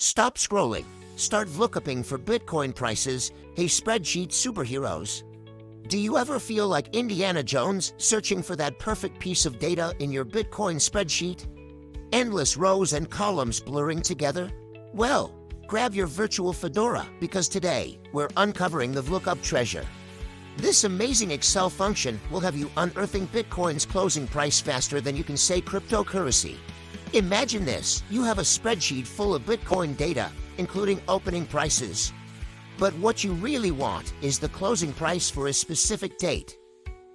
Stop scrolling. Start VLOOKUPing for Bitcoin prices. Hey spreadsheet superheroes. Do you ever feel like Indiana Jones searching for that perfect piece of data in your Bitcoin spreadsheet? Endless rows and columns blurring together? Well, grab your virtual fedora because today we're uncovering the VLOOKUP treasure. This amazing Excel function will have you unearthing Bitcoin's closing price faster than you can say cryptocurrency. Imagine this, you have a spreadsheet full of Bitcoin data, including opening prices. But what you really want is the closing price for a specific date.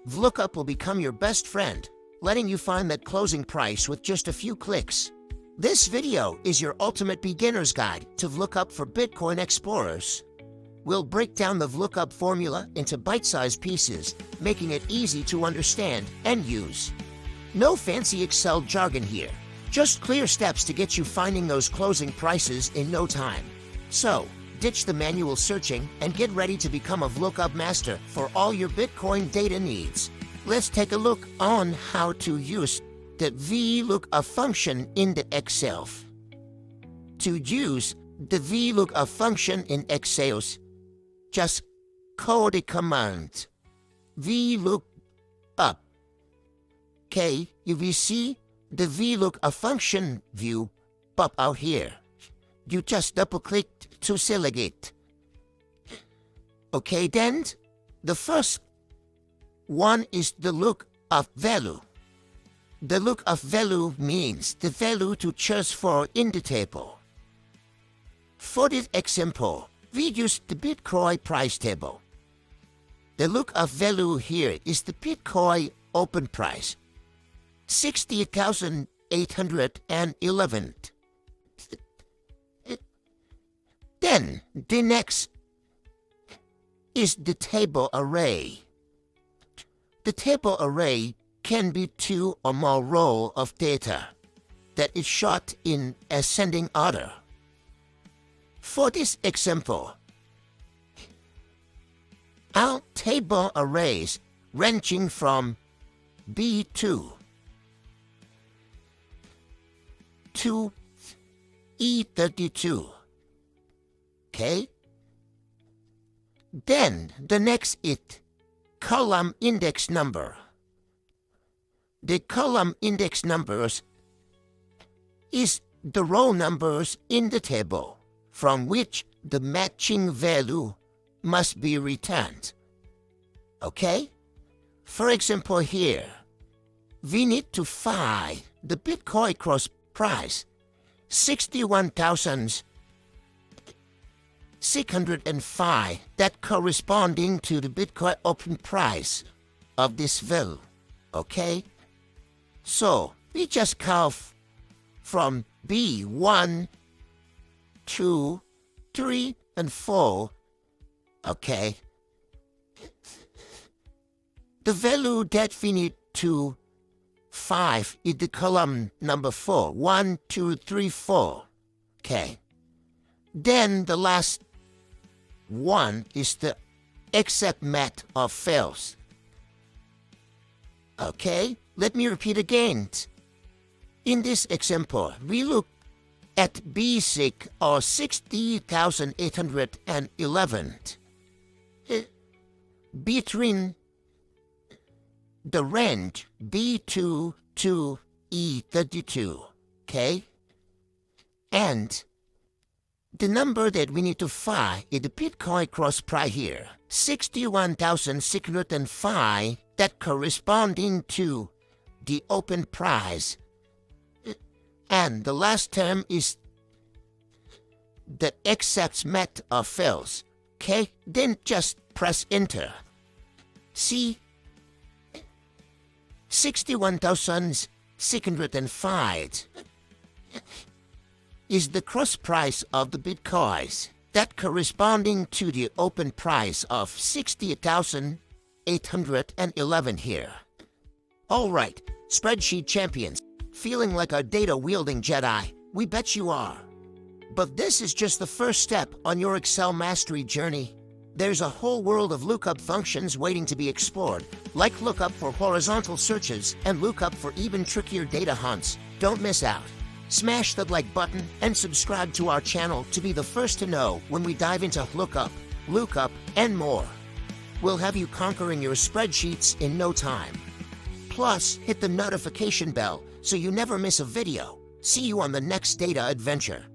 VLOOKUP will become your best friend, letting you find that closing price with just a few clicks. This video is your ultimate beginner's guide to VLOOKUP for Bitcoin explorers. We'll break down the VLOOKUP formula into bite-sized pieces, making it easy to understand and use. No fancy Excel jargon here, just clear steps to get you finding those closing prices in no time. So, ditch the manual searching and get ready to become a VLOOKUP master for all your Bitcoin data needs. Let's take a look on how to use the VLOOKUP function in the Excel. To use the VLOOKUP function in Excel, just code the command VLOOKUP. Okay, you will see the VLOOKUP function view pop out here. You just double-click to select it. Okay, then the first one is the lookup value. The lookup value means the value to choose for in the table. For this example, we use the Bitcoin price table. The lookup value here is the Bitcoin open price, 60,811. Then the next is the table array. The table array can be two or more rows of data that is sorted in ascending order. For this example, our table arrays ranging from B2 to E32. Okay? Then the next is column index number. The column index numbers is the row numbers in the table from which the matching value must be returned. Okay? For example here, we need to find the Bitcoin cross price, 61,605, that corresponding to the Bitcoin open price of this value. Okay? So, we just call from B1, 2, 3, and 4. Okay? The value that we need to 5 is the column number 4. 1, 2, 3, 4. Okay. Then the last one is the exact match of fields. Okay, let me repeat again. In this example, we look at basic or 60,811 between the range B2 to E32, okay? And the number that we need to find is the Bitcoin cross price here, 61,605, that corresponding to the open price. And the last term is the exact match of fields, okay? Then just press enter. See? 61,605 is the cross price of the Bitcoins, that corresponding to the open price of 60,811 here. Alright, spreadsheet champions, feeling like a data-wielding Jedi? We bet you are. But this is just the first step on your Excel mastery journey. There's a whole world of lookup functions waiting to be explored, like lookup for horizontal searches and lookup for even trickier data hunts. Don't miss out. Smash the like button and subscribe to our channel to be the first to know when we dive into lookup, lookup, and more. We'll have you conquering your spreadsheets in no time. Plus, hit the notification bell so you never miss a video. See you on the next data adventure.